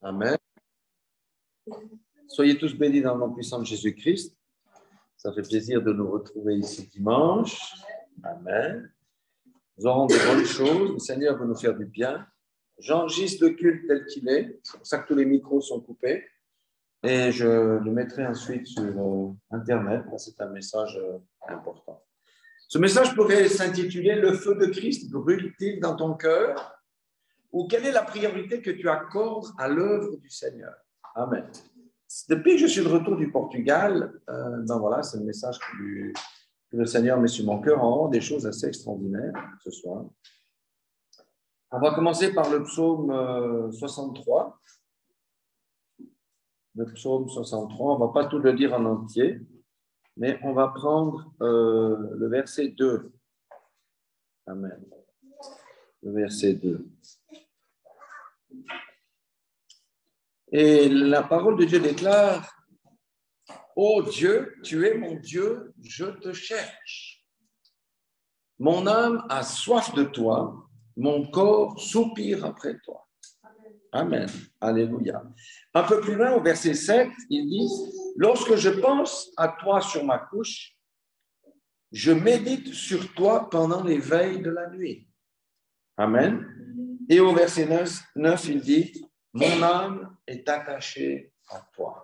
Amen. Soyez tous bénis dans le nom puissant de Jésus-Christ. Ça fait plaisir de nous retrouver ici dimanche. Amen. Nous aurons de bonnes choses. Le Seigneur veut nous faire du bien. J'enregistre le culte tel qu'il est. C'est pour ça que tous les micros sont coupés. Et je le mettrai ensuite sur Internet. C'est un message important. Ce message pourrait s'intituler « Le feu de Christ brûle-t-il dans ton cœur ?» ou « Quelle est la priorité que tu accordes à l'œuvre du Seigneur ?» Amen. Depuis que je suis de retour du Portugal, voilà, c'est le message que le Seigneur met sur mon cœur en rend des choses assez extraordinaires ce soir. On va commencer par le psaume 63. Le psaume 63, on ne va pas tout le lire en entier, mais on va prendre le verset 2. Amen. Le verset 2. Et la parole de Dieu déclare: Ô Dieu, tu es mon Dieu, je te cherche. Mon âme a soif de toi, mon corps soupire après toi. Amen. Alléluia. Un peu plus loin, au verset 7, il dit: Lorsque je pense à toi sur ma couche, je médite sur toi pendant les veilles de la nuit. Amen. Et au verset 9, il dit: Mon âme est attachée à toi.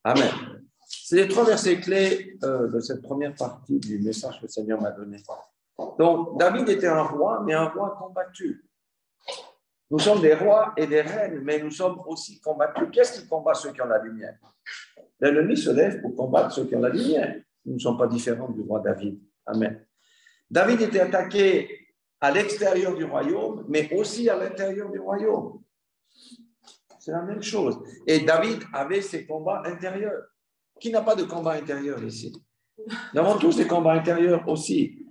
Amen. C'est les 3 versets clés de cette première partie du message que le Seigneur m'a donné. Donc, David était un roi, mais un roi combattu. Nous sommes des rois et des reines, mais nous sommes aussi combattus. Qu'est-ce qui combat ceux qui ont la lumière? L'ennemi se lève pour combattre ceux qui ont la lumière. Nous ne sommes pas différents du roi David. Amen. David était attaqué à l'extérieur du royaume, mais aussi à l'intérieur du royaume. C'est la même chose. Et David avait ses combats intérieurs. Qui n'a pas de combat intérieur ici? Nous avons tous des combats intérieurs aussi.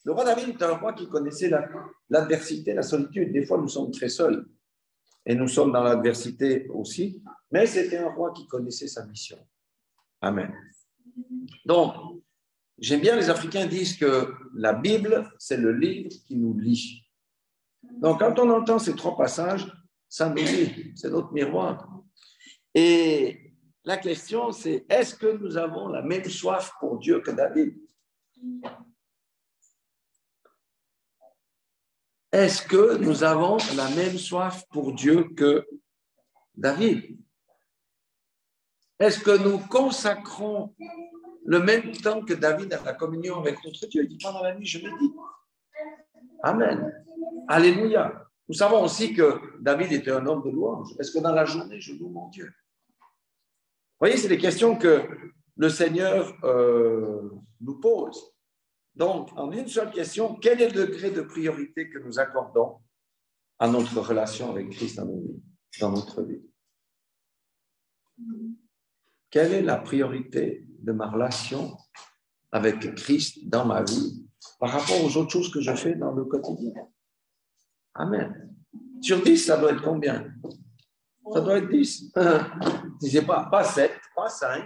Le roi David est un roi qui connaissait l'adversité, la solitude. Des fois, nous sommes très seuls. Et nous sommes dans l'adversité aussi. Mais c'était un roi qui connaissait sa mission. Amen. Donc, j'aime bien, les Africains disent que la Bible, c'est le livre qui nous lit. Donc, quand on entend ces 3 passages, ça nous lit. C'est notre miroir. Et la question, c'est: est-ce que nous avons la même soif pour Dieu que David? Est-ce que nous avons la même soif pour Dieu que David? Est-ce que nous consacrons le même temps que David à la communion avec notre Dieu? Il dit: pendant la nuit, je médite. Amen. Alléluia. Nous savons aussi que David était un homme de louange. Est-ce que dans la journée, je loue mon Dieu? Vous voyez, c'est des questions que le Seigneur nous pose. Donc, en une seule question, quel est le degré de priorité que nous accordons à notre relation avec Christ dans notre vie? Quelle est la priorité de ma relation avec Christ dans ma vie par rapport aux autres choses que je fais dans le quotidien? Amen. Sur 10, ça doit être combien? Ça doit être 10. C'est pas 7, pas 5.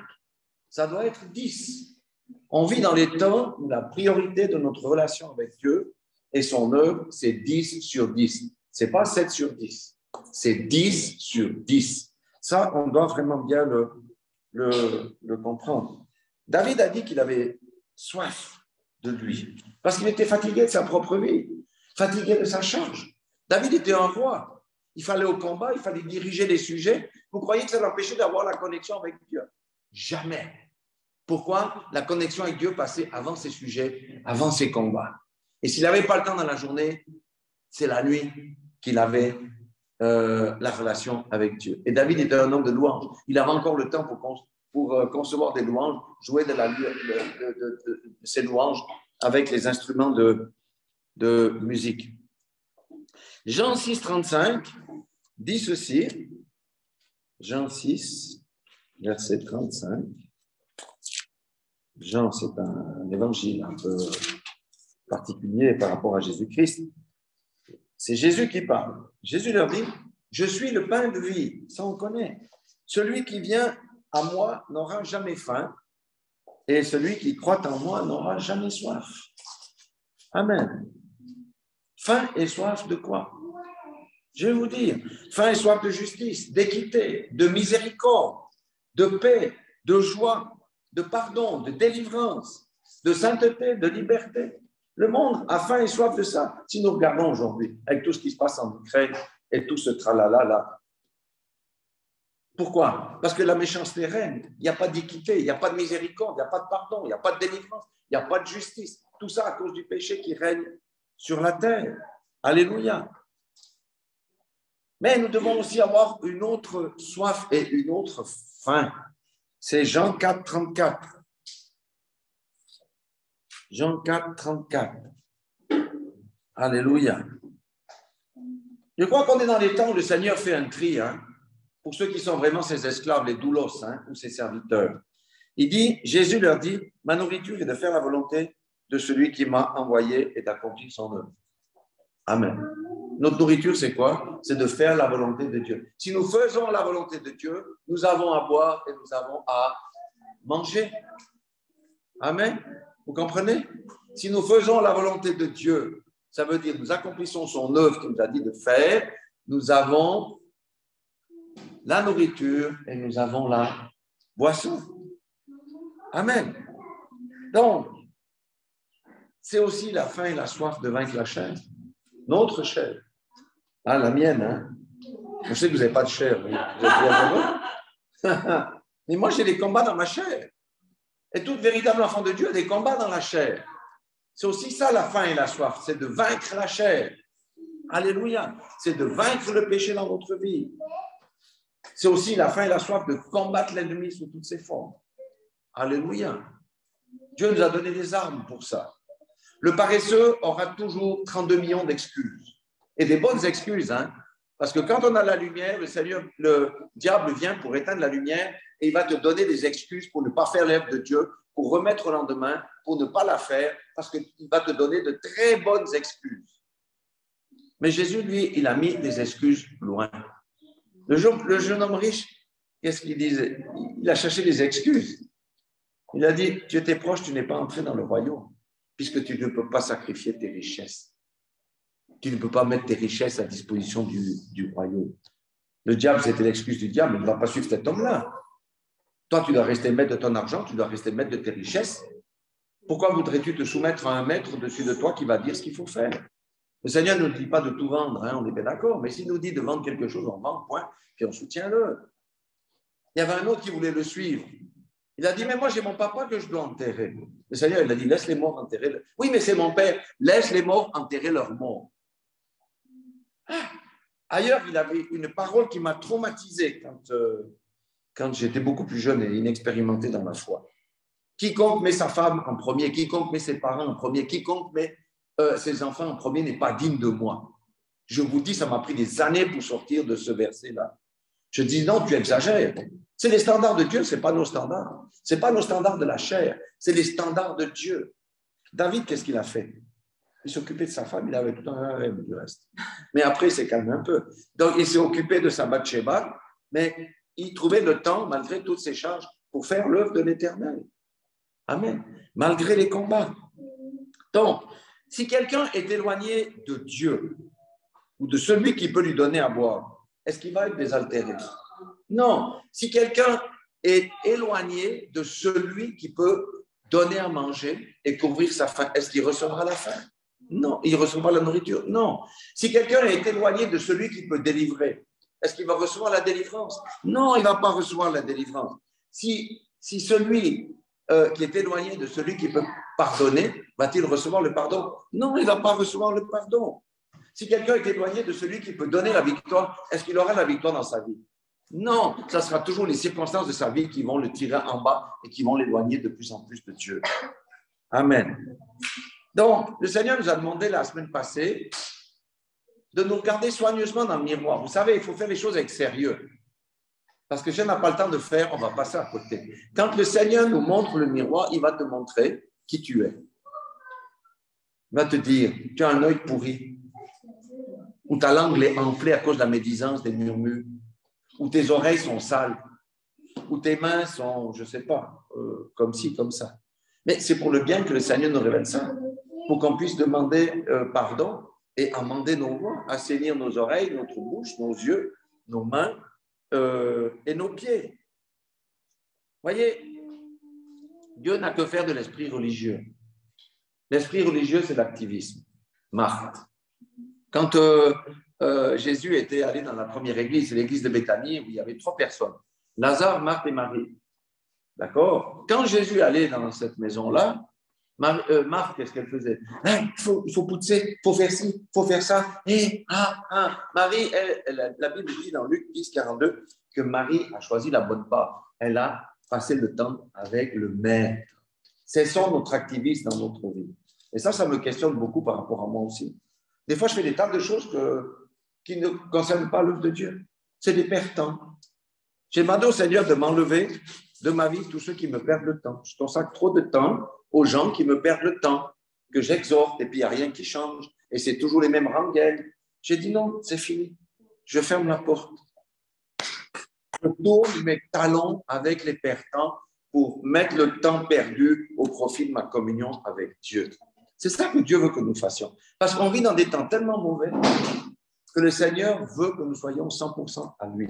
Ça doit être 10. On vit dans les temps où la priorité de notre relation avec Dieu et son œuvre, c'est 10 sur 10. Ce n'est pas 7 sur 10. C'est 10 sur 10. Ça, on doit vraiment bien le comprendre. David a dit qu'il avait soif de lui parce qu'il était fatigué de sa propre vie, fatigué de sa charge. David était un roi. Il fallait au combat, il fallait diriger les sujets. Vous croyez que ça l'empêchait d'avoir la connexion avec Dieu? Jamais. Pourquoi? La connexion avec Dieu passait avant ses sujets, avant ses combats. Et s'il n'avait pas le temps dans la journée, c'est la nuit qu'il avait la relation avec Dieu. Et David était un homme de louange. Il avait encore le temps pour concevoir des louanges, jouer de ces louanges avec les instruments de musique. Jean 6, 35 dit ceci. Jean 6, verset 35. Jean, c'est un évangile un peu particulier par rapport à Jésus-Christ. C'est Jésus qui parle. Jésus leur dit: je suis le pain de vie. Ça, on connaît. Celui qui vient à moi n'aura jamais faim, et celui qui croit en moi n'aura jamais soif. Amen. Faim et soif de quoi? Je vais vous dire, faim et soif de justice, d'équité, de miséricorde, de paix, de joie, de pardon, de délivrance, de sainteté, de liberté. Le monde a faim et soif de ça. Si nous regardons aujourd'hui, avec tout ce qui se passe en Ukraine et tout ce tralala là, pourquoi? Parce que la méchanceté règne. Il n'y a pas d'équité, il n'y a pas de miséricorde, il n'y a pas de pardon, il n'y a pas de délivrance, il n'y a pas de justice. Tout ça à cause du péché qui règne sur la terre. Alléluia. Mais nous devons aussi avoir une autre soif et une autre faim. C'est Jean 4, 34. Jean 4, 34. Alléluia. Je crois qu'on est dans les temps où le Seigneur fait un tri, pour ceux qui sont vraiment ses esclaves, les doulos, ou ses serviteurs. Il dit, Jésus leur dit, ma nourriture est de faire la volonté de celui qui m'a envoyé et d'accomplir son œuvre. Amen. Notre nourriture, c'est quoi? C'est de faire la volonté de Dieu. Si nous faisons la volonté de Dieu, nous avons à boire et nous avons à manger. Amen. Vous comprenez? Si nous faisons la volonté de Dieu, ça veut dire nous accomplissons son œuvre qu'il nous a dit de faire, nous avons la nourriture et nous avons la boisson. Amen. Donc, c'est aussi la faim et la soif de vaincre la chair. Notre chair. Ah, la mienne, Je sais que vous n'avez pas de chair. Vous êtes bien heureux. Mais moi, j'ai des combats dans ma chair. Et tout véritable enfant de Dieu a des combats dans la chair. C'est aussi ça la faim et la soif, c'est de vaincre la chair. Alléluia. C'est de vaincre le péché dans notre vie. C'est aussi la faim et la soif de combattre l'ennemi sous toutes ses formes. Alléluia. Dieu nous a donné des armes pour ça. Le paresseux aura toujours 32 millions d'excuses. Et des bonnes excuses, Parce que quand on a la lumière, le diable vient pour éteindre la lumière et il va te donner des excuses pour ne pas faire l'œuvre de Dieu, pour remettre au lendemain, pour ne pas la faire, parce qu'il va te donner de très bonnes excuses. Mais Jésus, lui, il a mis des excuses loin. Le jeune homme riche, qu'est-ce qu'il disait? Il a cherché des excuses. Il a dit, tu étais proche, tu n'es pas entré dans le royaume, puisque tu ne peux pas sacrifier tes richesses. Tu ne peux pas mettre tes richesses à disposition du royaume. Le diable, c'était l'excuse du diable, il ne va pas suivre cet homme-là. Toi, tu dois rester maître de ton argent, tu dois rester maître de tes richesses. Pourquoi voudrais-tu te soumettre à un maître au-dessus de toi qui va dire ce qu'il faut faire? Le Seigneur ne nous dit pas de tout vendre, on est bien d'accord, mais s'il nous dit de vendre quelque chose, on vend, point, puis on soutient-le. Il y avait un autre qui voulait le suivre. Il a dit, mais moi, j'ai mon papa que je dois enterrer. Le Seigneur, il a dit, laisse les morts enterrer. Oui, mais c'est mon père. Laisse les morts enterrer leurs morts. Ailleurs, il avait une parole qui m'a traumatisé quand j'étais beaucoup plus jeune et inexpérimenté dans la foi. Quiconque met sa femme en premier, quiconque met ses parents en premier, quiconque met ses enfants en premier n'est pas digne de moi. Je vous dis, ça m'a pris des années pour sortir de ce verset-là. Je dis, non, tu exagères. C'est les standards de Dieu, ce n'est pas nos standards. Ce n'est pas nos standards de la chair, c'est les standards de Dieu. David, qu'est-ce qu'il a fait? Il s'occupait de sa femme, il avait tout un rêve du reste. Mais après, il s'est calmé un peu. Donc, il s'est occupé de sa Bathsheba, mais il trouvait le temps, malgré toutes ses charges, pour faire l'œuvre de l'Éternel. Amen. Malgré les combats. Donc, si quelqu'un est éloigné de Dieu ou de celui qui peut lui donner à boire, est-ce qu'il va être désaltéré? Non. Si quelqu'un est éloigné de celui qui peut donner à manger et couvrir sa faim, est-ce qu'il recevra la faim? Non. Il recevra la nourriture? Non. Si quelqu'un est éloigné de celui qui peut délivrer, est-ce qu'il va recevoir la délivrance? Non, il ne va pas recevoir la délivrance. Si celui qui est éloigné de celui qui peut pardonner, va-t-il recevoir le pardon? Non, il ne va pas recevoir le pardon. Si quelqu'un est éloigné de celui qui peut donner la victoire, est-ce qu'il aura la victoire dans sa vie? Non, ça sera toujours les circonstances de sa vie qui vont le tirer en bas et qui vont l'éloigner de plus en plus de Dieu. Amen. Donc, le Seigneur nous a demandé la semaine passée de nous regarder soigneusement dans le miroir. Vous savez, il faut faire les choses avec sérieux. Parce que si on n'a pas le temps de faire, on va passer à côté. Quand le Seigneur nous montre le miroir, il va te montrer qui tu es. Il va te dire, tu as un œil pourri, ou ta langue est enflée à cause de la médisance, des murmures, ou tes oreilles sont sales, ou tes mains sont, je ne sais pas, comme ci, comme ça. Mais c'est pour le bien que le Seigneur nous révèle ça, pour qu'on puisse demander pardon et amender nos voix, assainir nos oreilles, notre bouche, nos yeux, nos mains et nos pieds. Voyez, Dieu n'a que faire de l'esprit religieux. L'esprit religieux, c'est l'activisme. Marthe. Quand Jésus était allé dans la première église, c'est l'église de Béthanie, où il y avait 3 personnes, Lazare, Marthe et Marie. D'accord? Quand Jésus allait dans cette maison-là, Marthe, qu'est-ce qu'elle faisait? Il faut pousser, il faut faire ci, il faut faire ça. Marie, la Bible dit dans Luc 10, 42 que Marie a choisi la bonne part. Elle a passé le temps avec le Maître. Cessons notre activisme dans notre vie. Et ça me questionne beaucoup par rapport à moi aussi. Des fois, je fais des tas de choses qui ne concernent pas l'œuvre de Dieu. C'est des pertes-temps. J'ai demandé au Seigneur de m'enlever de ma vie tous ceux qui me perdent le temps. Je consacre trop de temps aux gens qui me perdent le temps, que j'exhorte, et puis il n'y a rien qui change. Et c'est toujours les mêmes rengaines. J'ai dit non, c'est fini. Je ferme la porte. Je tourne mes talons avec les perdants pour mettre le temps perdu au profit de ma communion avec Dieu. C'est ça que Dieu veut que nous fassions. Parce qu'on vit dans des temps tellement mauvais que le Seigneur veut que nous soyons 100% à lui.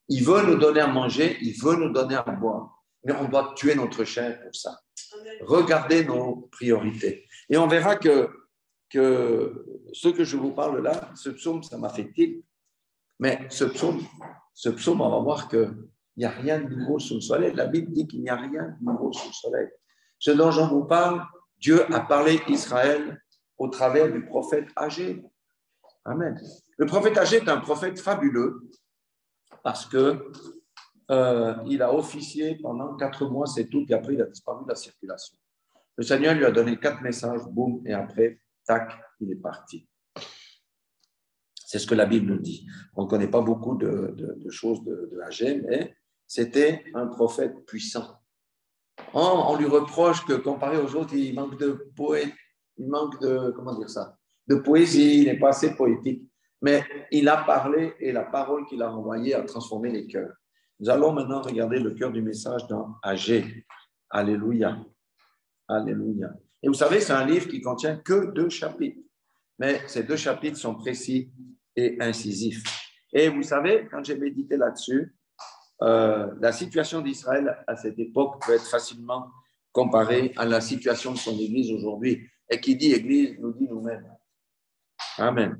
Il veut nous donner à manger, il veut nous donner à boire. Mais on doit tuer notre chair pour ça. Regardez nos priorités. Et on verra que ce que je vous parle là, ce psaume, ça m'a fait tilt. Mais ce psaume, on va voir qu'il n'y a rien de nouveau sous le soleil. La Bible dit qu'il n'y a rien de nouveau sous le soleil. Ce dont je vous parle, Dieu a parlé Israël au travers du prophète Agé. Amen. Le prophète Agé est un prophète fabuleux parce que il a officié pendant 4 mois, c'est tout, puis après il a disparu de la circulation. Le Seigneur lui a donné 4 messages, boum, et après, tac, il est parti. C'est ce que la Bible nous dit. On ne connaît pas beaucoup de choses de Agé, mais c'était un prophète puissant. On lui reproche que, comparé aux autres, il manque de poète, il manque de, comment dire ça, de poésie, il n'est pas assez poétique. Mais il a parlé et la parole qu'il a envoyée a transformé les cœurs. Nous allons maintenant regarder le cœur du message dans Agé. Alléluia. Alléluia. Et vous savez, c'est un livre qui contient que 2 chapitres. Mais ces 2 chapitres sont précis et incisifs. Et vous savez, quand j'ai médité là-dessus, la situation d'Israël à cette époque peut être facilement comparée à la situation de son Église aujourd'hui. Et qui dit Église nous dit nous-mêmes. Amen.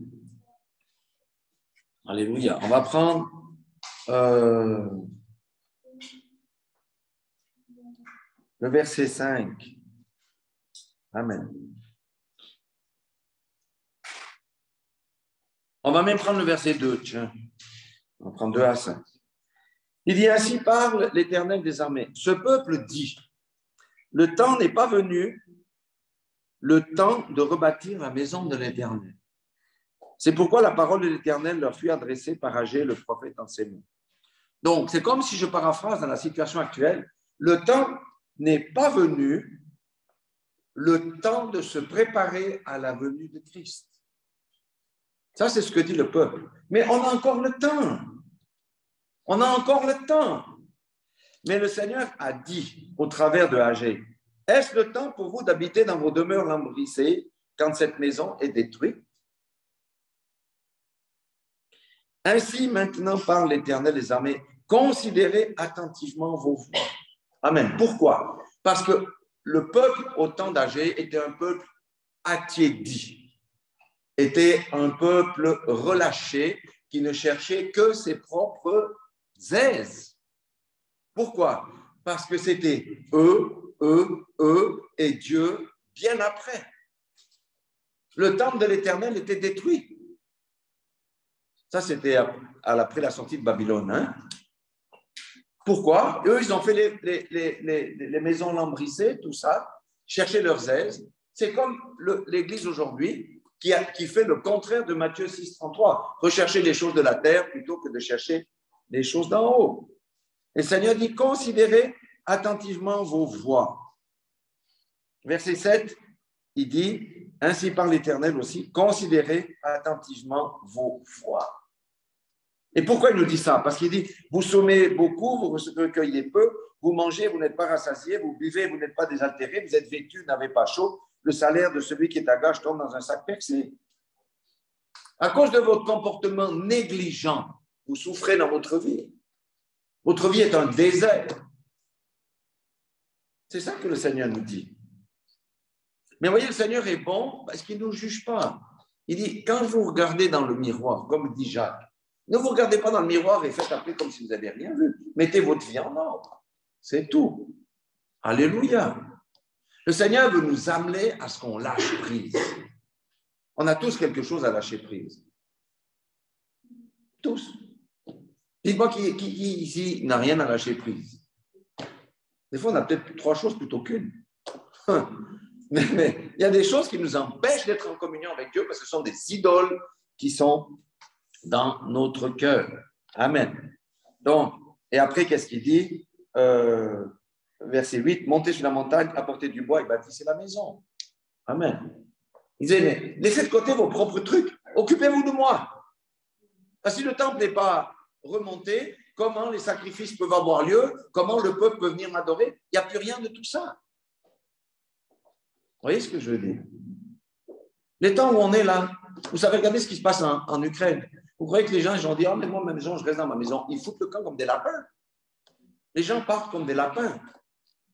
Alléluia. On va prendre le verset 5. Amen. On va même prendre le verset 2. Tiens, on va prendre 2 à 5. Il dit ainsi parle l'Éternel des armées. Ce peuple dit, le temps n'est pas venu, le temps de rebâtir la maison de l'Éternel. C'est pourquoi la parole de l'Éternel leur fut adressée par Agé, le prophète en ces mots. Donc, c'est comme si je paraphrase dans la situation actuelle, le temps n'est pas venu, le temps de se préparer à la venue de Christ. Ça, c'est ce que dit le peuple. Mais on a encore le temps. On a encore le temps. Mais le Seigneur a dit au travers de Agé, est-ce le temps pour vous d'habiter dans vos demeures lambrissées quand cette maison est détruite? Ainsi maintenant parle l'Éternel des armées, considérez attentivement vos voies. Amen. Pourquoi? Parce que le peuple au temps d'Agé était un peuple attiédi, était un peuple relâché qui ne cherchait que ses propres aises. Pourquoi? Parce que c'était eux et Dieu bien après. Le temple de l'Éternel était détruit. Ça, c'était après la sortie de Babylone. Hein? Pourquoi? Eux, ils ont fait les maisons lambrissées, tout ça, chercher leurs aises. C'est comme l'Église aujourd'hui qui fait le contraire de Matthieu 6,33. Rechercher les choses de la terre plutôt que de chercher les choses d'en haut. Et le Seigneur dit, considérez attentivement vos voies. Verset 7, il dit, ainsi parle l'Éternel aussi, considérez attentivement vos voies. Et pourquoi il nous dit ça? Parce qu'il dit, vous sommez beaucoup, vous recueillez peu, vous mangez, vous n'êtes pas rassasiés, vous buvez, vous n'êtes pas désaltérés, vous êtes vêtus, vous n'avez pas chaud, le salaire de celui qui est à gage tombe dans un sac percé. À cause de votre comportement négligent, vous souffrez dans votre vie. Votre vie est un désert. C'est ça que le Seigneur nous dit. Mais voyez, le Seigneur est bon parce qu'il ne nous juge pas. Il dit, quand vous regardez dans le miroir, comme dit Jacques, ne vous regardez pas dans le miroir et faites après comme si vous n'avez rien vu. Mettez votre vie en ordre. C'est tout. Alléluia. Le Seigneur veut nous amener à ce qu'on lâche prise. On a tous quelque chose à lâcher prise. Tous. Dites-moi qui ici n'a rien à lâcher prise. Des fois, on a peut-être 3 choses plutôt qu'une. Mais il y a des choses qui nous empêchent d'être en communion avec Dieu parce que ce sont des idoles qui sont dans notre cœur. Amen. Donc, et après, qu'est-ce qu'il dit verset 8, montez sur la montagne, apportez du bois et bâtissez la maison. Amen. Il disait, mais laissez de côté vos propres trucs, occupez-vous de moi. Parce que si le temple n'est pas remonté, comment les sacrifices peuvent avoir lieu, comment le peuple peut venir m'adorer, il n'y a plus rien de tout ça. Vous voyez ce que je veux dire? Les temps où on est là, vous savez, regardez ce qui se passe en Ukraine. Vous croyez que les gens ils vont dire, oh, mais moi, ma maison, je reste dans ma maison. Ils foutent le camp comme des lapins. Les gens partent comme des lapins.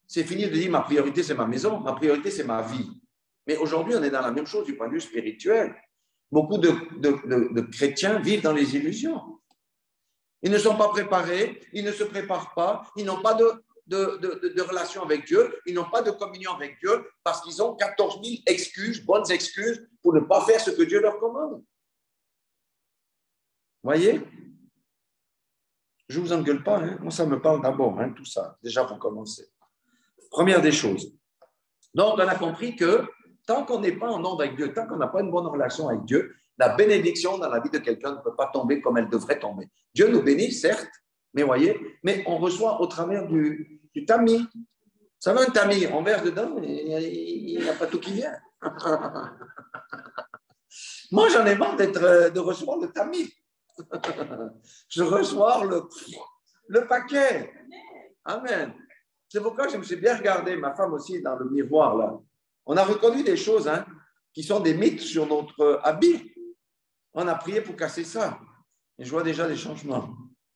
C'est fini de dire, ma priorité, c'est ma maison, ma priorité, c'est ma vie. Mais aujourd'hui, on est dans la même chose du point de vue spirituel. Beaucoup de chrétiens vivent dans les illusions. Ils ne sont pas préparés, ils ne se préparent pas, ils n'ont pas de relation avec Dieu, ils n'ont pas de communion avec Dieu parce qu'ils ont 14 000 excuses, bonnes excuses pour ne pas faire ce que Dieu leur commande. Voyez? Je ne vous engueule pas, hein? Moi ça me parle d'abord, hein, tout ça, déjà pour commencer. Première des choses. Donc on a compris que tant qu'on n'est pas en ordre avec Dieu, tant qu'on n'a pas une bonne relation avec Dieu, la bénédiction dans la vie de quelqu'un ne peut pas tomber comme elle devrait tomber. Dieu nous bénit, certes, mais voyez, mais on reçoit au travers du tamis. Vous savez, un tamis, on verse dedans, il n'y a pas tout qui vient. Moi, j'en ai marre de recevoir le tamis. Je reçois le paquet. Amen. C'est pourquoi je me suis bien regardé, ma femme aussi, dans le miroir, là. On a reconnu des choses hein, qui sont des mythes sur notre habit. On a prié pour casser ça. Et je vois déjà des changements.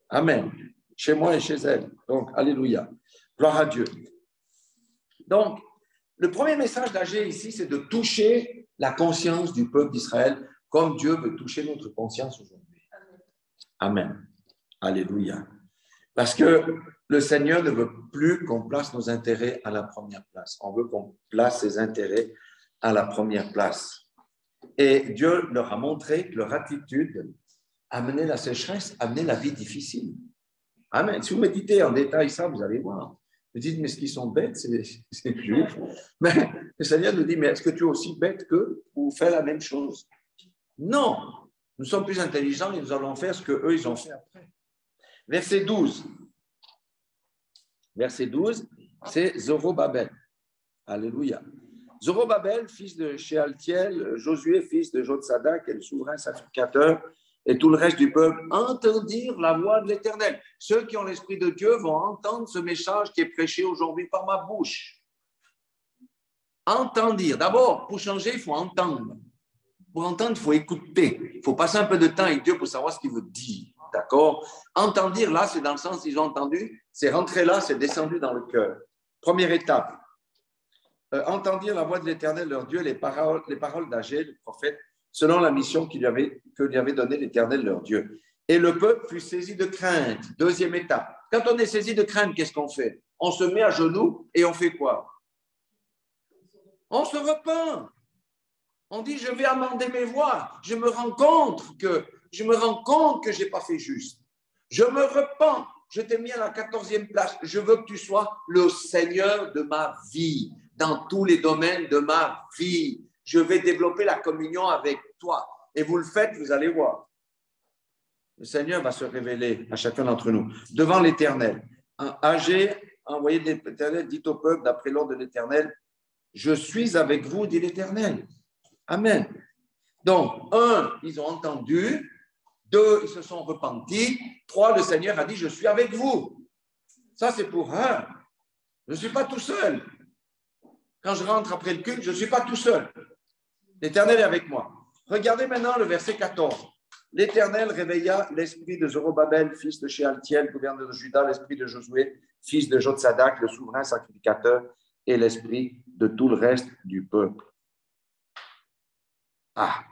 Amen. Chez moi et chez elle. Donc, alléluia. Gloire à Dieu. Donc, le premier message d'Agé ici, c'est de toucher la conscience du peuple d'Israël comme Dieu veut toucher notre conscience aujourd'hui. Amen. Alléluia. Parce que le Seigneur ne veut plus qu'on place nos intérêts à la première place. On veut qu'on place ses intérêts à la première place. Et Dieu leur a montré que leur attitude amenait la sécheresse, amenait la vie difficile. Amen. Si vous méditez en détail ça, vous allez voir. Vous dites, mais ce qu'ils sont bêtes, c'est juif. Mais le Seigneur nous dit, mais est-ce que tu es aussi bête qu'eux ou fais la même chose? Non. Nous sommes plus intelligents et nous allons faire ce qu'eux, ils ont fait après. Verset 12. Verset 12, c'est Zorobabel. Alléluia. Zorobabel, fils de Shealtiel, Josué, fils de Jotsadak, et le souverain sacrificateur, et tout le reste du peuple entendirent la voix de l'Éternel. Ceux qui ont l'Esprit de Dieu vont entendre ce message qui est prêché aujourd'hui par ma bouche. Entendir. D'abord, pour changer, il faut entendre. Pour entendre, il faut écouter. Il faut passer un peu de temps avec Dieu pour savoir ce qu'il veut dire. D'accord? Entendir, là, c'est dans le sens ils ont entendu, c'est rentré là, c'est descendu dans le cœur. Première étape. Entendirent la voix de l'Éternel, leur Dieu, les paroles d'Agé, le prophète, selon la mission que lui avait donnée l'Éternel, leur Dieu. Et le peuple fut saisi de crainte. Deuxième étape. Quand on est saisi de crainte, qu'est-ce qu'on fait? On se met à genoux et on fait quoi? On se repent. On dit, je vais amender mes voies. Je me rends compte que je n'ai pas fait juste. Je me repens. Je t'ai mis à la 14e place. Je veux que tu sois le Seigneur de ma vie, dans tous les domaines de ma vie. Je vais développer la communion avec toi. Et vous le faites, vous allez voir. Le Seigneur va se révéler à chacun d'entre nous, devant l'Éternel. Agé, envoyé de l'Éternel, dit au peuple, d'après l'ordre de l'Éternel, je suis avec vous, dit l'Éternel. Amen. Donc, 1, ils ont entendu. 2, ils se sont repentis. 3, le Seigneur a dit, je suis avec vous. Ça, c'est pour 1. Je ne suis pas tout seul. Quand je rentre après le culte, je ne suis pas tout seul. L'Éternel est avec moi. Regardez maintenant le verset 14. L'Éternel réveilla l'esprit de Zorobabel, fils de Shealtiel, gouverneur de Juda, l'esprit de Josué, fils de Jotsadak, le souverain sacrificateur, et l'esprit de tout le reste du peuple. Ah,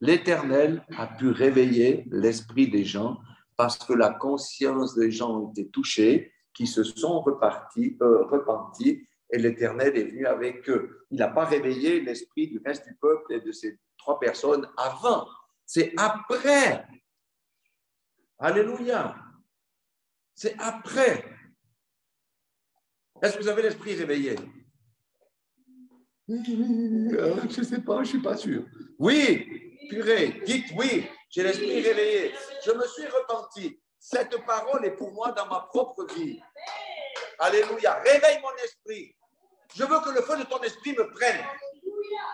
l'Éternel a pu réveiller l'esprit des gens parce que la conscience des gens a été touchée, qui se sont repentis, et l'Éternel est venu avec eux. Il n'a pas réveillé l'esprit du reste du peuple et de ces 3 personnes avant. C'est après. Alléluia. C'est après. Est-ce que vous avez l'esprit réveillé? Je ne sais pas, je ne suis pas sûr. Oui, purée, dites oui, j'ai l'esprit réveillé. Je me suis repenti. Cette parole est pour moi dans ma propre vie. Alléluia. Réveille mon esprit. Je veux que le feu de ton esprit me prenne.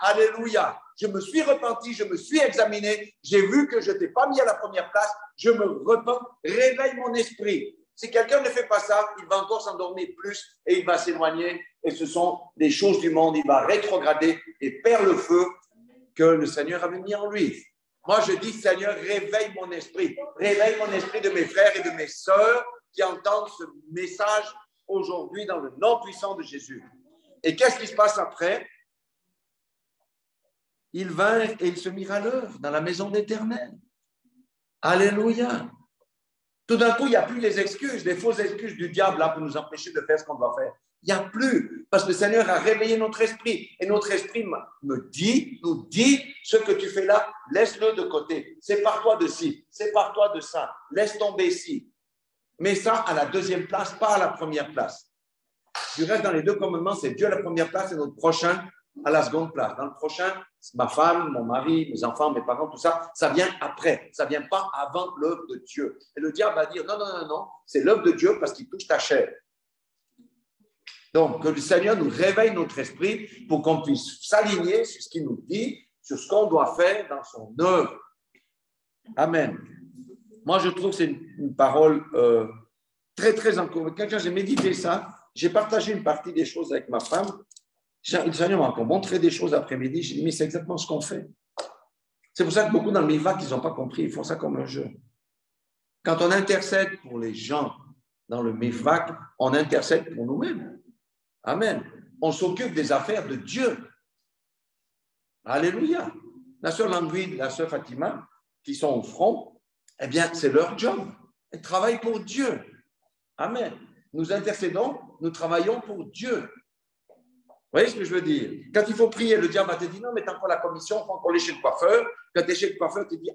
Alléluia. Je me suis repenti, je me suis examiné. J'ai vu que je ne t'ai pas mis à la première place. Je me repens. Réveille mon esprit. Si quelqu'un ne fait pas ça, il va encore s'endormir plus et il va s'éloigner. Et ce sont des choses du monde. Il va rétrograder et perdre le feu que le Seigneur avait mis en lui. Moi, je dis, Seigneur, réveille mon esprit. Réveille mon esprit de mes frères et de mes sœurs qui entendent ce message aujourd'hui dans le nom puissant de Jésus. Et qu'est-ce qui se passe après? Ils vinrent et ils se mirent à l'œuvre dans la maison d'Éternel. Alléluia. Tout d'un coup, il n'y a plus les excuses, les fausses excuses du diable là pour nous empêcher de faire ce qu'on doit faire. Il n'y a plus, parce que le Seigneur a réveillé notre esprit. Et notre esprit nous dit, ce que tu fais là, laisse-le de côté. Sépare-toi de ci, sépare-toi de ça. Laisse tomber ci. Mets ça à la 2e place, pas à la 1re place. Du reste, dans les 2 commandements, c'est Dieu à la 1re place et notre prochain à la 2e place. Dans le prochain, ma femme, mon mari, mes enfants, mes parents, tout ça, ça vient après. Ça ne vient pas avant l'œuvre de Dieu. Et le diable va dire, non, c'est l'œuvre de Dieu parce qu'il touche ta chair. Donc, que le Seigneur nous réveille notre esprit pour qu'on puisse s'aligner sur ce qu'il nous dit, sur ce qu'on doit faire dans son œuvre. Amen. Moi, je trouve que c'est une parole très, très encourageante. Quand j'ai médité ça, j'ai partagé une partie des choses avec ma femme. Le Seigneur m'a encore montré des choses après-midi. J'ai dit, mais c'est exactement ce qu'on fait. C'est pour ça que beaucoup dans le Mivak, ils n'ont pas compris. Ils font ça comme un jeu. Quand on intercède pour les gens dans le Mivak, on intercède pour nous-mêmes. Amen. On s'occupe des affaires de Dieu. Alléluia. La sœur Languide, la sœur Fatima, qui sont au front, eh bien, c'est leur job. Elles travaillent pour Dieu. Amen. Nous intercédons, nous travaillons pour Dieu. Vous voyez ce que je veux dire? Quand il faut prier, le diable va te dire non, mais t'as pas la commission, il faut encore aller chez le coiffeur. Quand tu es chez le coiffeur, tu te dis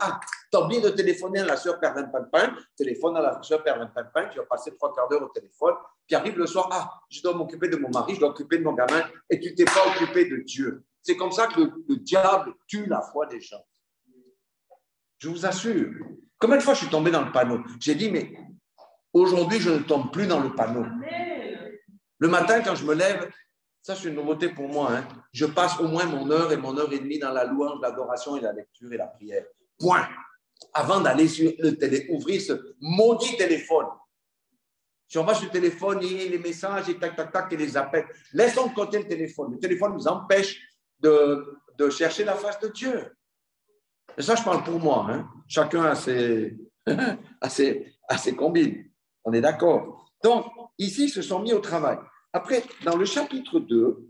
t'as oublié de téléphoner à la sœur Pervin Pampin, téléphone à la sœur Pervin Pampin, tu vas passer 3/4 d'heure au téléphone, puis arrive le soir, je dois m'occuper de mon mari, je dois m'occuper de mon gamin, et tu ne t'es pas occupé de Dieu. C'est comme ça que le diable tue la foi des gens. Je vous assure. Combien de fois je suis tombé dans le panneau? J'ai dit, mais aujourd'hui, je ne tombe plus dans le panneau. Le matin, quand je me lève, ça, c'est une nouveauté pour moi. Je passe au moins mon heure et mon heure et demie dans la louange, l'adoration et la lecture et la prière. Point. Avant d'aller sur le ouvrir ce maudit téléphone. Si on va sur le téléphone, il y a les messages et tac, tac, tac, et les appels. Laissons de côté le téléphone. Le téléphone nous empêche de chercher la face de Dieu. Et ça, je parle pour moi. Chacun a ses combines. On est d'accord. Donc, ici, ils se sont mis au travail. Après, dans le chapitre 2,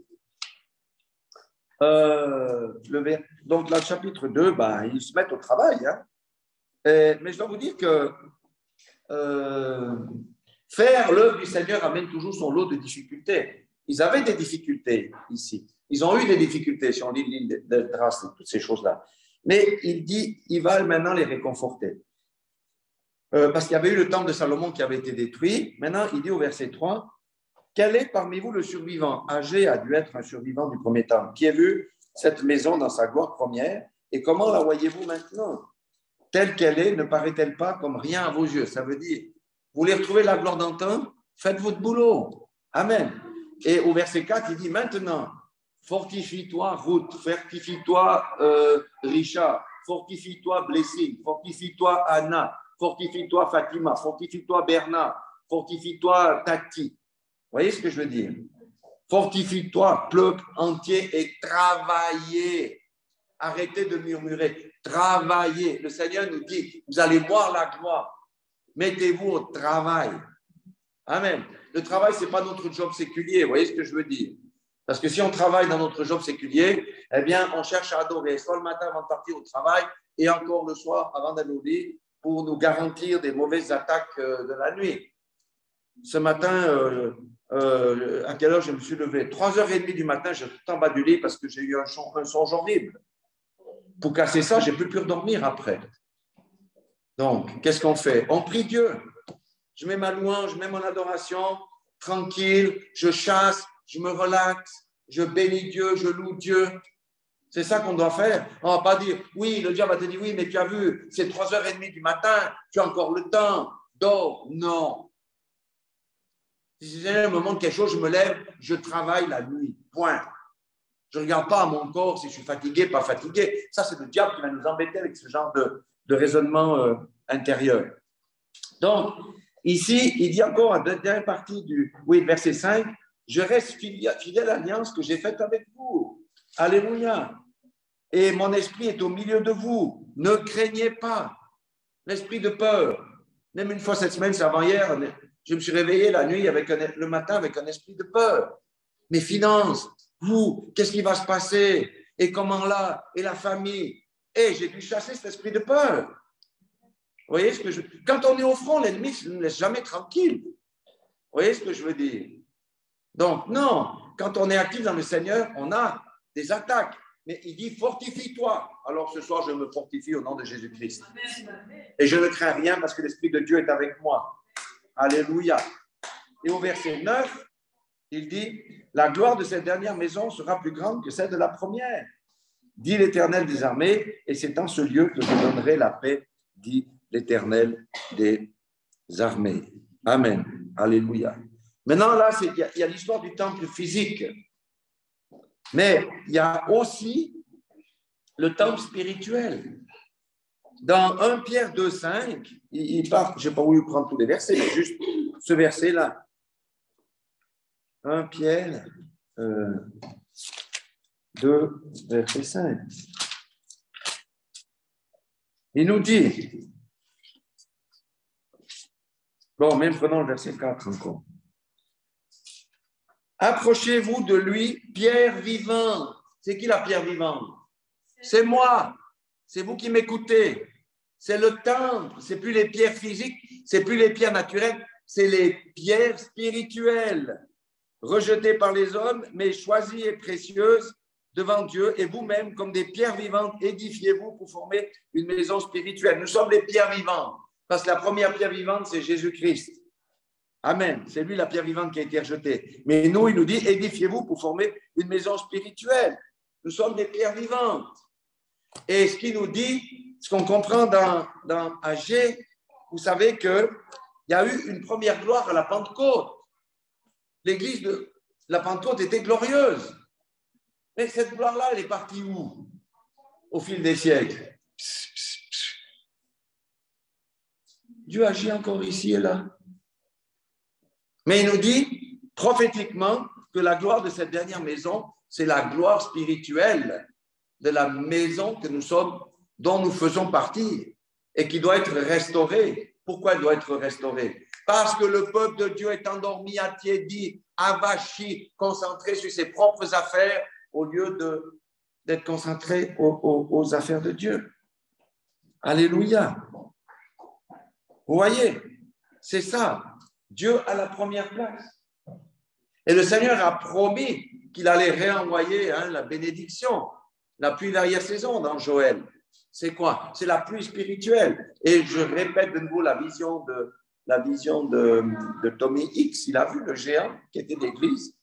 donc dans le chapitre 2, ils se mettent au travail. Mais je dois vous dire que faire l'œuvre du Seigneur amène toujours son lot de difficultés. Ils avaient des difficultés ici. Ils ont eu des difficultés, si on lit l'île de Drasse et toutes ces choses-là. Mais il dit, il va maintenant les réconforter. Parce qu'il y avait eu le temple de Salomon qui avait été détruit. Maintenant, il dit au verset 3, quel est parmi vous le survivant? Agé a dû être un survivant du premier temple, qui a vu cette maison dans sa gloire première. Et comment la voyez-vous maintenant? Telle qu'elle est, ne paraît-elle pas comme rien à vos yeux? Ça veut dire, vous voulez retrouver la gloire d'antan? Faites votre boulot. Amen. Et au verset 4, il dit maintenant, fortifie-toi, Ruth, fortifie-toi, Richard, fortifie-toi, Blessing, fortifie-toi, Anna, fortifie-toi, Fatima, fortifie-toi, Bernard, fortifie-toi, Tati. Vous voyez ce que je veux dire? Fortifie-toi, peuple entier, et travaillez. Arrêtez de murmurer. Travaillez. Le Seigneur nous dit, vous allez voir la gloire. Mettez-vous au travail. Amen. Le travail, ce n'est pas notre job séculier. Vous voyez ce que je veux dire? Parce que si on travaille dans notre job séculier, eh bien, on cherche à adorer, soit le matin avant de partir au travail et encore le soir avant d'aller au lit pour nous garantir des mauvaises attaques de la nuit. Ce matin, à quelle heure je me suis levé? 3h30 du matin, j'étais tout en bas du lit parce que j'ai eu un songe horrible. Pour casser ça, je n'ai plus pu dormir après. Donc, qu'est-ce qu'on fait? On prie Dieu. Je mets ma louange, je mets mon adoration, tranquille, je chasse, je me relaxe, je bénis Dieu, je loue Dieu. C'est ça qu'on doit faire. On ne va pas dire, oui, le diable va te dire, oui, mais tu as vu, c'est 3h30 du matin, tu as encore le temps, dors. Non. Si le Seigneur me montre quelque chose, je me lève, je travaille la nuit. Point. Je ne regarde pas à mon corps si je suis fatigué, pas fatigué. Ça, c'est le diable qui va nous embêter avec ce genre de raisonnement intérieur. Donc, ici, il dit encore à la dernière partie du verset 5, je reste fidèle à l'alliance que j'ai faite avec vous. Alléluia. Et mon esprit est au milieu de vous. Ne craignez pas l'esprit de peur. Même une fois cette semaine, c'est avant-hier, je me suis réveillé la nuit, le matin, avec un esprit de peur. Mes finances, vous, qu'est-ce qui va se passer? Et comment là? Et la famille? Et j'ai dû chasser cet esprit de peur. Vous voyez ce que je... Quand on est au front, l'ennemi ne nous laisse jamais tranquille. Vous voyez ce que je veux dire? Donc, non, quand on est actif dans le Seigneur, on a des attaques. Mais il dit, fortifie-toi. Alors, ce soir, je me fortifie au nom de Jésus-Christ. Et je ne crains rien parce que l'Esprit de Dieu est avec moi. Alléluia. Et au verset 9, il dit, la gloire de cette dernière maison sera plus grande que celle de la première. Dit l'Éternel des armées, et c'est en ce lieu que je donnerai la paix, dit l'Éternel des armées. Amen. Alléluia. Maintenant, là, il y a l'histoire du temple physique. Mais il y a aussi le temple spirituel. Dans 1 Pierre 2,5, il part, je n'ai pas voulu prendre tous les versets, mais juste ce verset-là. 1 Pierre 2, verset 5. Il nous dit, bon, même prenons le verset 4 encore. Approchez-vous de lui, pierre vivante. C'est qui la pierre vivante? C'est moi. C'est vous qui m'écoutez. C'est le temple. Ce n'est plus les pierres physiques, ce n'est plus les pierres naturelles, c'est les pierres spirituelles, rejetées par les hommes, mais choisies et précieuses devant Dieu. Et vous-même, comme des pierres vivantes, édifiez-vous pour former une maison spirituelle. Nous sommes les pierres vivantes, parce que la première pierre vivante, c'est Jésus-Christ. Amen. C'est lui la pierre vivante qui a été rejetée. Mais nous, il nous dit, édifiez-vous pour former une maison spirituelle. Nous sommes des pierres vivantes. Et ce qu'il nous dit, ce qu'on comprend dans Agé, vous savez qu'il y a eu une première gloire à la Pentecôte. L'église de la Pentecôte était glorieuse. Mais cette gloire-là, elle est partie où? Au fil des siècles. Dieu agit encore ici et là. Mais il nous dit prophétiquement que la gloire de cette dernière maison, c'est la gloire spirituelle de la maison que nous sommes, dont nous faisons partie et qui doit être restaurée. Pourquoi elle doit être restaurée? Parce que le peuple de Dieu est endormi, attiédi, avachi, concentré sur ses propres affaires au lieu d'être concentré aux affaires de Dieu. Alléluia. Vous voyez, c'est ça. Dieu a la première place. Et le Seigneur a promis qu'il allait réenvoyer la bénédiction, la pluie d'arrière-saison dans Joël. C'est quoi? C'est la pluie spirituelle. Et je répète de nouveau la vision de Tommy Hicks. Il a vu le géant qui était l'église,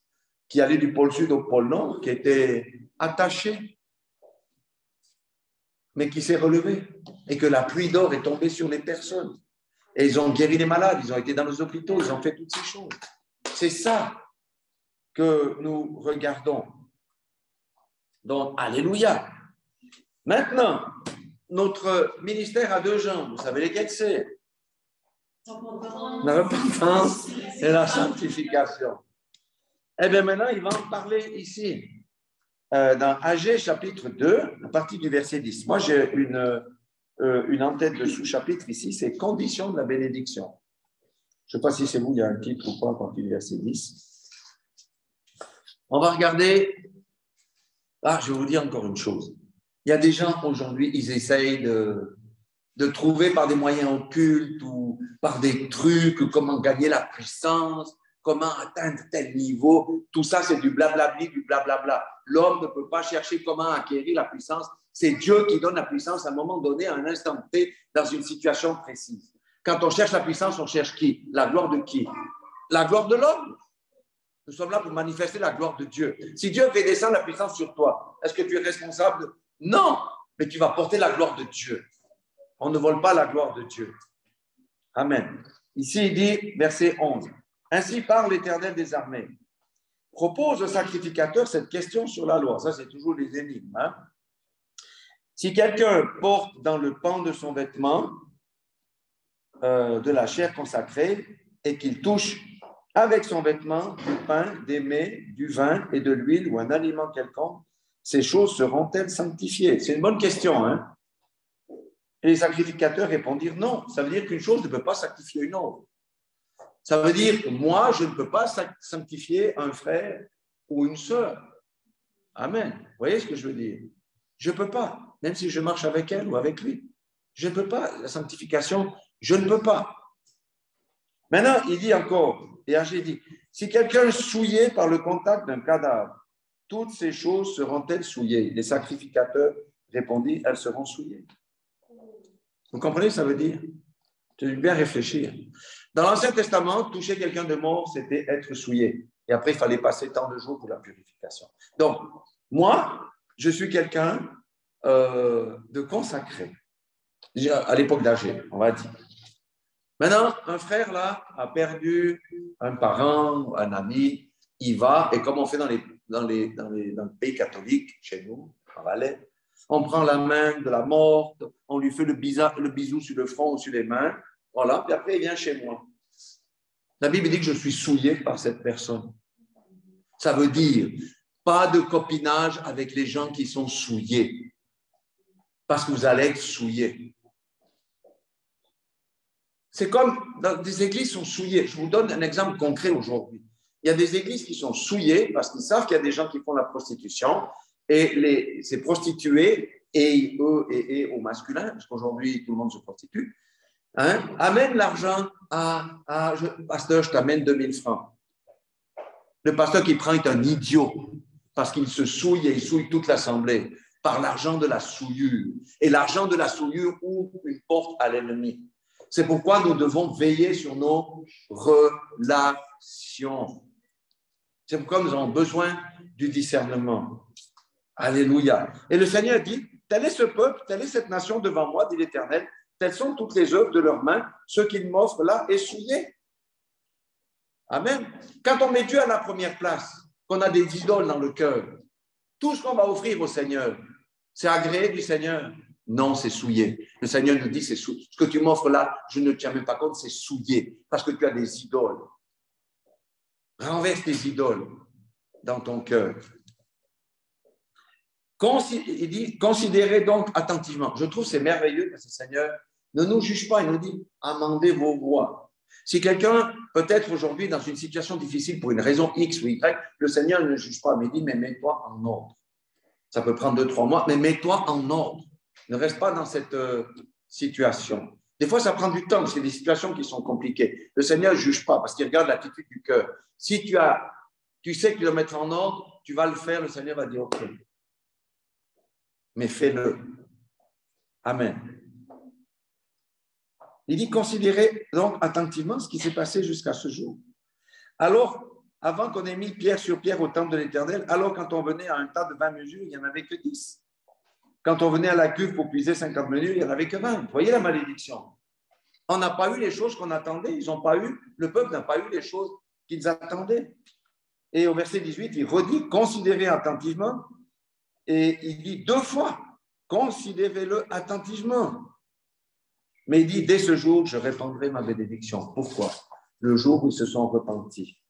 qui allait du pôle sud au pôle nord, qui était attaché, mais qui s'est relevé. Et que la pluie d'or est tombée sur les personnes. Et ils ont guéri les malades, ils ont été dans les hôpitaux, ils ont fait toutes ces choses. C'est ça que nous regardons. Donc, alléluia. Maintenant, notre ministère a deux jambes. Vous savez lesquelles c'est? La repentance et la sanctification. Eh bien, maintenant, il va en parler ici. dans Agé chapitre 2, à partir du verset 10. Moi, j'ai une en-tête de sous-chapitre ici, c'est conditions de la bénédiction. Je ne sais pas si c'est vous, il y a un titre ou pas à partir du verset 10. On va regarder. Ah, je vais vous dire encore une chose. Il y a des gens aujourd'hui, ils essayent de trouver par des moyens occultes ou par des trucs comment gagner la puissance, comment atteindre tel niveau. Tout ça, c'est du blablabli, du blablabla. L'homme ne peut pas chercher comment acquérir la puissance. C'est Dieu qui donne la puissance à un moment donné, à un instant T, dans une situation précise. Quand on cherche la puissance, on cherche qui? La gloire de qui? La gloire de l'homme. Nous sommes là pour manifester la gloire de Dieu. Si Dieu fait descendre la puissance sur toi, est-ce que tu es responsable? Non, mais tu vas porter la gloire de Dieu. On ne vole pas la gloire de Dieu. Amen. Ici, il dit, verset 11, « Ainsi parle l'Éternel des armées. Propose au sacrificateur cette question sur la loi. » Ça, c'est toujours les énigmes. Hein? Si quelqu'un porte dans le pan de son vêtement de la chair consacrée et qu'il touche avec son vêtement du pain, des mets, du vin et de l'huile ou un aliment quelconque, ces choses seront-elles sanctifiées? C'est une bonne question. Hein? Et les sacrificateurs répondirent non. Ça veut dire qu'une chose ne peut pas sanctifier une autre. Ça veut dire que moi, je ne peux pas sanctifier un frère ou une sœur. Amen. Vous voyez ce que je veux dire? Je ne peux pas, même si je marche avec elle ou avec lui. Je ne peux pas. La sanctification, je ne peux pas. Maintenant, il dit encore, et Agé dit, si quelqu'un est souillé par le contact d'un cadavre, toutes ces choses seront-elles souillées? Les sacrificateurs répondirent, elles seront souillées. Vous comprenez ce que ça veut dire? Tu dois bien réfléchir. Dans l'Ancien Testament, toucher quelqu'un de mort, c'était être souillé. Et après, il fallait passer tant de jours pour la purification. Donc, moi, je suis quelqu'un de consacré. Déjà, à l'époque d'Agé, on va dire. Maintenant, un frère, là, a perdu un parent, un ami. Il va, et comme on fait dans le pays catholique, chez nous, en Valais, on prend la main de la morte, on lui fait le bisou sur le front ou sur les mains, voilà, puis après il vient chez moi. La Bible dit que je suis souillé par cette personne. Ça veut dire pas de copinage avec les gens qui sont souillés, parce que vous allez être souillés. C'est comme dans des églises sont souillées. Je vous donne un exemple concret aujourd'hui. Il y a des églises qui sont souillées parce qu'ils savent qu'il y a des gens qui font la prostitution. Et ces prostituées, et eux et au masculin, parce qu'aujourd'hui, tout le monde se prostitue, hein, amènent l'argent pasteur, je t'amène 2000 francs. Le pasteur qui prend est un idiot, parce qu'il se souille et il souille toute l'assemblée par l'argent de la souillure. Et l'argent de la souillure ouvre une porte à l'ennemi. C'est pourquoi nous devons veiller sur nos relations. C'est pourquoi nous avons besoin du discernement. Alléluia. Et le Seigneur dit, tel est ce peuple, telle est cette nation devant moi, dit l'Éternel, telles sont toutes les œuvres de leurs mains, ce qu'ils m'offrent là est souillé. Amen. Quand on met Dieu à la première place, qu'on a des idoles dans le cœur, tout ce qu'on va offrir au Seigneur, c'est agréé du Seigneur? Non, c'est souillé. Le Seigneur nous dit, c'est souillé. Ce que tu m'offres là, je ne tiens même pas compte, c'est souillé, parce que tu as des idoles. Renverse tes idoles dans ton cœur. Il dit, considérez donc attentivement. Je trouve que c'est merveilleux parce que le Seigneur ne nous juge pas. Il nous dit, amendez vos voies. Si quelqu'un, peut-être aujourd'hui, dans une situation difficile pour une raison X ou Y, le Seigneur ne juge pas, mais il dit, mais mets-toi en ordre. Ça peut prendre 2-3 mois, mais mets-toi en ordre. Ne reste pas dans cette situation. Des fois, ça prend du temps, parce qu'il y a des situations qui sont compliquées. Le Seigneur ne juge pas, parce qu'il regarde l'attitude du cœur. Si tu sais que tu dois mettre en ordre, tu vas le faire, le Seigneur va dire, OK. Mais fais-le. Amen. Il dit, considérez donc attentivement ce qui s'est passé jusqu'à ce jour. Alors, avant qu'on ait mis pierre sur pierre au temple de l'Éternel, alors quand on venait à un tas de 20 mesures, il n'y en avait que 10. Quand on venait à la cuve pour puiser 50 mesures, il n'y en avait que 20. Vous voyez la malédiction? On n'a pas eu les choses qu'on attendait. Ils n'ont pas eu, le peuple n'a pas eu les choses qu'ils attendaient. Et au verset 18, il redit, considérez attentivement. Et il dit 2 fois, considérez-le attentivement. Mais il dit, dès ce jour, je répandrai ma bénédiction. Pourquoi? Le jour où ils se sont repentis.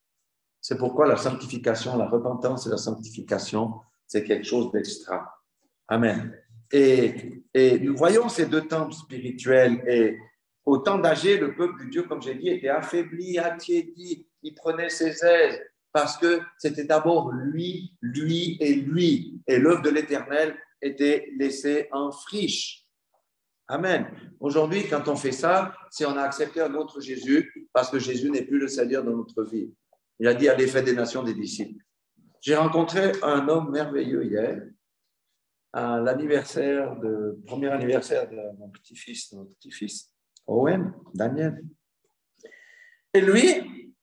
C'est pourquoi la sanctification, la repentance et la sanctification c'est quelque chose d'extra. Amen. Et nous voyons ces deux temples spirituels. Et au temps d'Agé, le peuple de Dieu, comme j'ai dit, était affaibli, attiédi. Il prenait ses aises parce que c'était d'abord lui, lui et lui. Et l'œuvre de l'Éternel était laissée en friche. Amen. Aujourd'hui, quand on fait ça, c'est on a accepté un autre Jésus parce que Jésus n'est plus le Seigneur de notre vie. Il a dit, allez, faites des nations des disciples. J'ai rencontré un homme merveilleux hier, à premier anniversaire de mon petit-fils, Owen, Daniel. Et lui,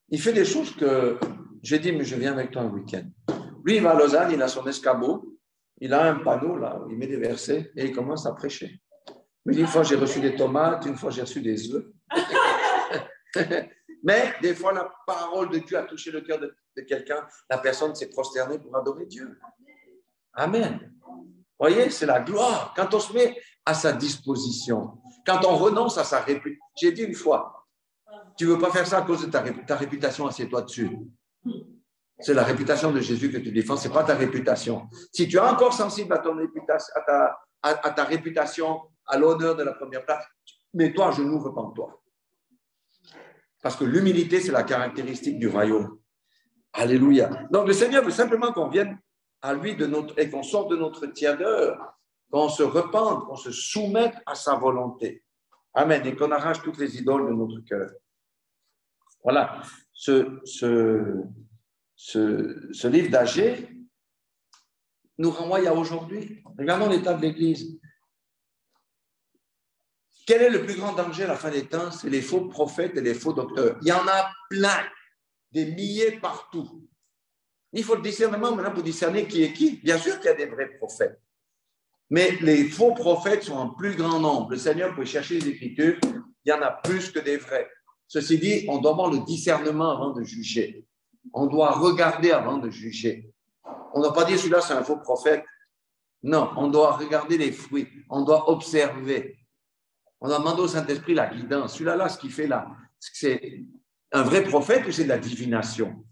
il fait des choses que j'ai dit, mais je viens avec toi un week-end. Lui, il va à Lausanne, il a son escabeau, il a un panneau là, où il met des versets et il commence à prêcher. Mais une fois, j'ai reçu des tomates, une fois, j'ai reçu des œufs. Mais des fois, la parole de Dieu a touché le cœur de quelqu'un. La personne s'est prosternée pour adorer Dieu. Amen. Vous voyez, c'est la gloire. Quand on se met à sa disposition, quand on renonce à sa réputation. J'ai dit une fois, tu ne veux pas faire ça à cause de ta réputation, assieds-toi dessus. C'est la réputation de Jésus que tu défends, ce n'est pas ta réputation. Si tu es encore sensible à ton réputation, à ta réputation, à l'honneur de la première place, mets-toi à genoux, repens-toi. Parce que l'humilité, c'est la caractéristique du royaume. Alléluia. Donc, le Seigneur veut simplement qu'on vienne à lui et qu'on sorte de notre tièdeur, qu'on se repente, qu'on se soumette à sa volonté. Amen. Et qu'on arrache toutes les idoles de notre cœur. Voilà. Ce livre d'Agé nous renvoie à aujourd'hui. Regardons l'état de l'Église. Quel est le plus grand danger à la fin des temps? C'est les faux prophètes et les faux docteurs. Il y en a plein, des milliers partout. Il faut le discernement maintenant pour discerner qui est qui. Bien sûr qu'il y a des vrais prophètes. Mais les faux prophètes sont en plus grand nombre. Le Seigneur peut chercher les Écritures, il y en a plus que des vrais. Ceci dit, on doit avoir le discernement avant de juger. On doit regarder avant de juger. On ne doit pas dire celui-là c'est un faux prophète. Non, on doit regarder les fruits. On doit observer. On a demandé au Saint-Esprit la guidance. Celui-là, ce qu'il fait là, c'est un vrai prophète ou c'est de la divination?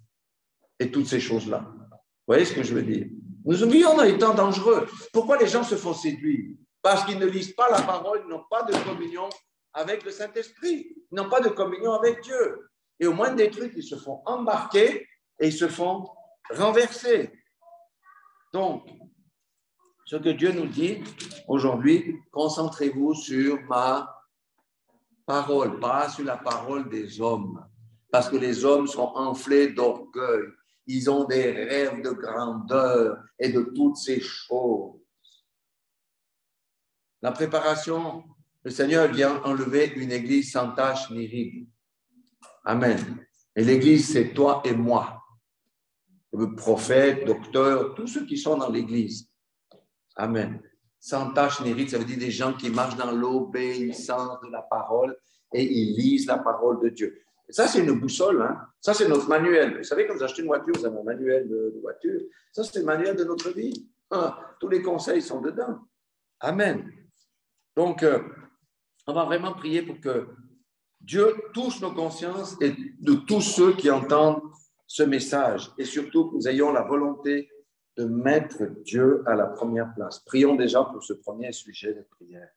Et toutes ces choses-là. Vous voyez ce que je veux dire? Nous oublions dans les temps dangereux. Pourquoi les gens se font séduire? Parce qu'ils ne lisent pas la parole, ils n'ont pas de communion avec le Saint-Esprit. Ils n'ont pas de communion avec Dieu. Et au moins des trucs, ils se font embarquer et ils se font renverser. Donc, ce que Dieu nous dit aujourd'hui, concentrez-vous sur ma parole, pas sur la parole des hommes. Parce que les hommes sont enflés d'orgueil. Ils ont des rêves de grandeur et de toutes ces choses. La préparation, le Seigneur vient enlever une église sans tache ni ride. Amen. Et l'église, c'est toi et moi. Le prophète, docteur, tous ceux qui sont dans l'église. Amen. Sans tache ni ride, ça veut dire des gens qui marchent dans l'obéissance de la parole et ils lisent la parole de Dieu. Et ça, c'est une boussole. Hein? Ça, c'est notre manuel. Vous savez, quand vous achetez une voiture, vous avez un manuel de voiture. Ça, c'est le manuel de notre vie. Tous les conseils sont dedans. Amen. Donc, on va vraiment prier pour que Dieu touche nos consciences et de tous ceux qui entendent ce message. Et surtout, que nous ayons la volonté de mettre Dieu à la première place. Prions déjà pour ce premier sujet de prière.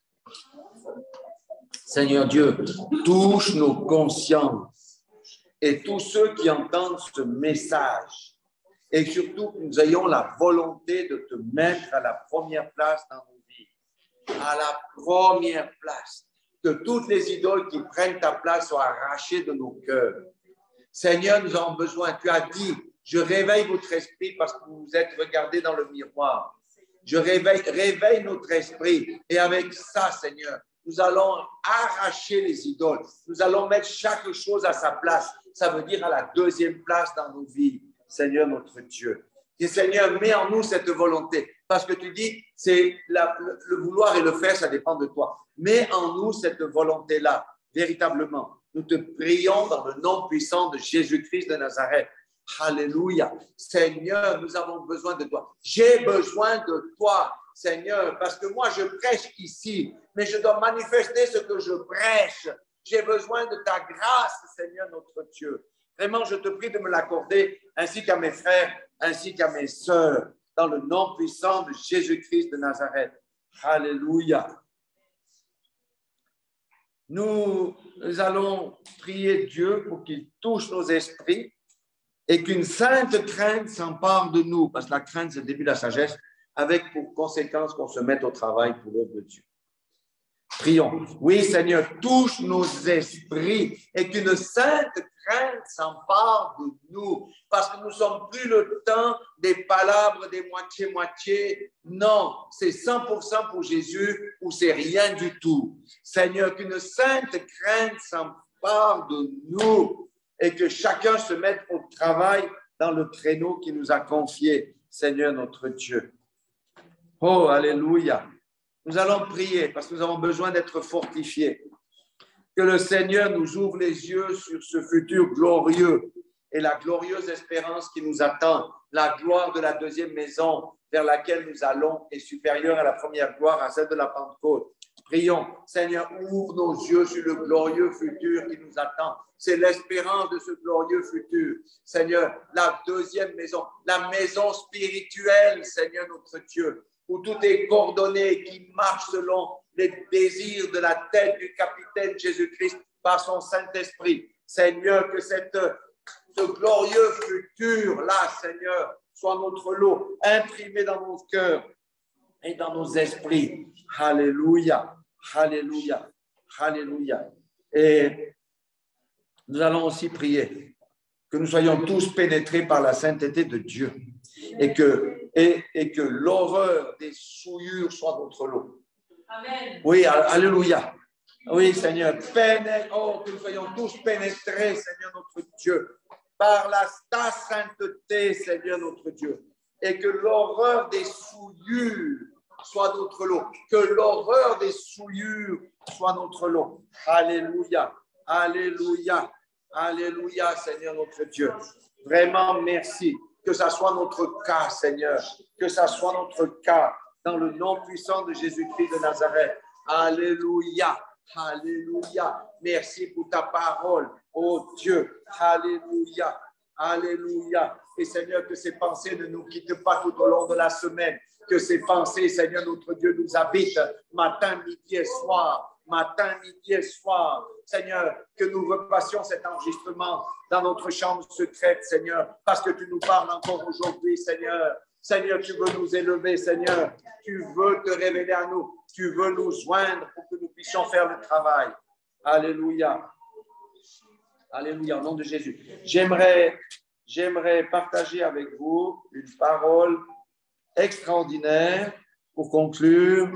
Seigneur Dieu, touche nos consciences et tous ceux qui entendent ce message. Et surtout, que nous ayons la volonté de te mettre à la première place dans nos vies. À la première place. Que toutes les idoles qui prennent ta place soient arrachées de nos cœurs. Seigneur, nous avons besoin. Tu as dit, je réveille votre esprit parce que vous vous êtes regardés dans le miroir. Je réveille notre esprit. Et avec ça, Seigneur, nous allons arracher les idoles. Nous allons mettre chaque chose à sa place. Ça veut dire à la deuxième place dans nos vies. Seigneur, notre Dieu. Et Seigneur, mets en nous cette volonté. Parce que tu dis, c'est le vouloir et le faire, ça dépend de toi. Mets en nous cette volonté-là, véritablement. Nous te prions dans le nom puissant de Jésus-Christ de Nazareth. Alléluia. Seigneur, nous avons besoin de toi. J'ai besoin de toi, Seigneur, parce que moi, je prêche ici, mais je dois manifester ce que je prêche. J'ai besoin de ta grâce, Seigneur, notre Dieu. Vraiment, je te prie de me l'accorder, ainsi qu'à mes frères, ainsi qu'à mes sœurs. dans le nom puissant de Jésus-Christ de Nazareth. Alléluia. Nous allons prier Dieu pour qu'il touche nos esprits et qu'une sainte crainte s'empare de nous, parce que la crainte, c'est le début de la sagesse, avec pour conséquence qu'on se mette au travail pour l'œuvre de Dieu. Prions. Oui, Seigneur, touche nos esprits et qu'une sainte crainte s'empare de nous, parce que nous ne sommes plus le temps des palabres, des moitié-moitié. Non, c'est 100% pour Jésus ou c'est rien du tout. Seigneur, qu'une sainte crainte s'empare de nous et que chacun se mette au travail dans le créneau qu'il nous a confié, Seigneur notre Dieu. Oh, alléluia. Nous allons prier parce que nous avons besoin d'être fortifiés. Que le Seigneur nous ouvre les yeux sur ce futur glorieux et la glorieuse espérance qui nous attend. La gloire de la deuxième maison vers laquelle nous allons est supérieure à la première gloire, à celle de la Pentecôte. Prions, Seigneur, ouvre nos yeux sur le glorieux futur qui nous attend. C'est l'espérance de ce glorieux futur. Seigneur, la deuxième maison, la maison spirituelle, Seigneur notre Dieu, où tout est coordonné, qui marche selon les désirs de la tête du capitaine Jésus-Christ par son Saint-Esprit. Seigneur, que ce glorieux futur-là, Seigneur, soit notre lot, imprimé dans nos cœurs et dans nos esprits. Alléluia, alléluia, alléluia. Et nous allons aussi prier que nous soyons tous pénétrés par la sainteté de Dieu et que l'horreur des souillures soit notre lot. Amen. Oui, alléluia. Oui, Seigneur, que nous soyons tous pénétrés, Seigneur notre Dieu, par ta sainteté, Seigneur notre Dieu, et que l'horreur des souillures soit notre lot, que l'horreur des souillures soit notre lot. Alléluia, alléluia, alléluia, Seigneur notre Dieu. Vraiment, merci. Que ça soit notre cas, Seigneur. Que ça soit notre cas dans le nom puissant de Jésus-Christ de Nazareth. Alléluia. Alléluia. Merci pour ta parole, oh Dieu. Alléluia. Alléluia. Et Seigneur, que ces pensées ne nous quittent pas tout au long de la semaine. Que ces pensées, Seigneur, notre Dieu, nous habitent matin, midi et soir. Matin, midi et soir. Seigneur, que nous repassions cet enregistrement dans notre chambre secrète, Seigneur, parce que tu nous parles encore aujourd'hui, Seigneur. Seigneur, tu veux nous élever, Seigneur. Tu veux te révéler à nous. Tu veux nous joindre pour que nous puissions faire le travail. Alléluia. Alléluia, au nom de Jésus. J'aimerais partager avec vous une parole extraordinaire pour conclure.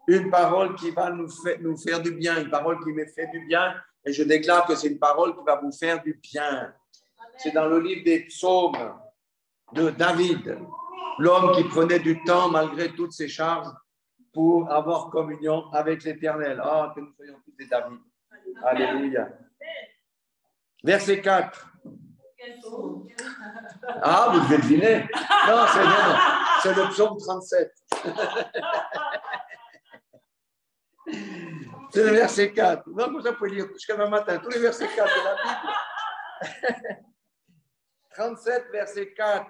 Une parole qui va nous faire du bien, une parole qui me fait du bien. Et je déclare que c'est une parole qui va vous faire du bien. C'est dans le livre des psaumes de David, l'homme qui prenait du temps malgré toutes ses charges pour avoir communion avec l'Éternel. Ah, que nous soyons tous des David. Alléluia. Verset 4. Ah, vous devez deviner. Non, c'est le psaume 37. C'est le verset 4. Non, comme ça, vous pouvez lire jusqu'à demain matin. Tous les versets 4 de la Bible. 37, verset 4.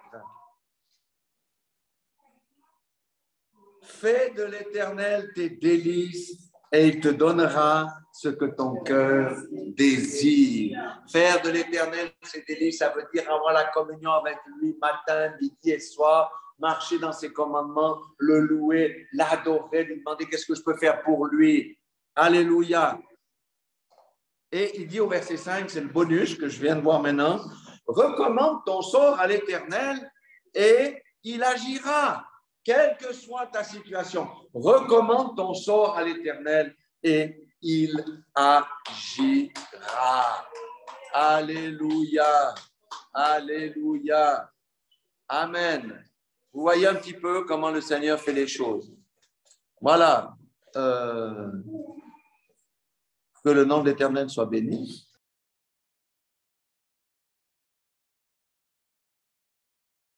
Fais de l'Éternel tes délices et il te donnera ce que ton cœur désire. Faire de l'Éternel ses délices, ça veut dire avoir la communion avec lui matin, midi et soir, marcher dans ses commandements, le louer, l'adorer, lui demander qu'est-ce que je peux faire pour lui. Alléluia. Et il dit au verset 5, c'est le bonus que je viens de voir maintenant, recommande ton sort à l'Éternel et il agira, quelle que soit ta situation. Recommande ton sort à l'Éternel et il agira. Alléluia. Alléluia. Amen. Vous voyez un petit peu comment le Seigneur fait les choses. Voilà. Que le nom de l'Éternel soit béni.